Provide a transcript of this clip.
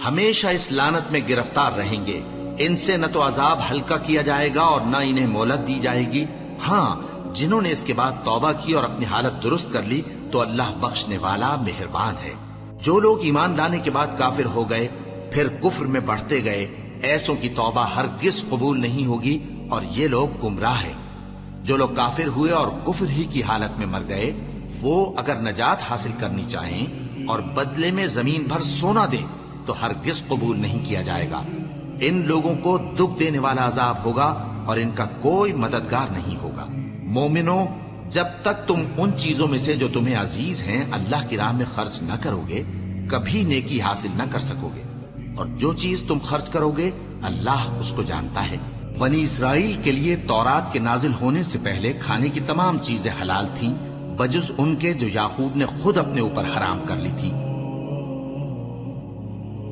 ہمیشہ اس لعنت میں گرفتار رہیں گے. ان سے نہ تو عذاب ہلکا کیا جائے گا اور نہ انہیں مہلت دی جائے گی. ہاں، جنہوں نے اس کے بعد توبہ کی اور اپنی حالت درست کر لی تو اللہ بخشنے والا مہربان ہے. جو لوگ ایمان لانے کے بعد کافر ہو گئے پھر کفر میں بڑھتے گئے، ایسوں کی توبہ ہرگز قبول نہیں ہوگی اور یہ لوگ گمراہ ہیں. جو لوگ کافر ہوئے اور کفر ہی کی حالت میں مر گئے، وہ اگر نجات حاصل کرنی چاہیں اور بدلے میں زمین بھر سونا دیں تو ہرگز قبول نہیں کیا جائے گا. ان لوگوں کو دکھ دینے والا عذاب ہوگا اور ان کا کوئی مددگار نہیں ہوگا. مومنوں، جب تک تم ان چیزوں میں سے جو تمہیں عزیز ہیں اللہ کی راہ میں خرچ نہ کرو گے کبھی نیکی حاصل نہ کر سکو گے، اور جو چیز تم خرچ کرو گے اللہ اس کو جانتا ہے. بنی اسرائیل کے لیے تورات کے نازل ہونے سے پہلے کھانے کی تمام چیزیں حلال تھیں بجز ان کے جو یعقوب نے خود اپنے اوپر حرام کر لی تھی.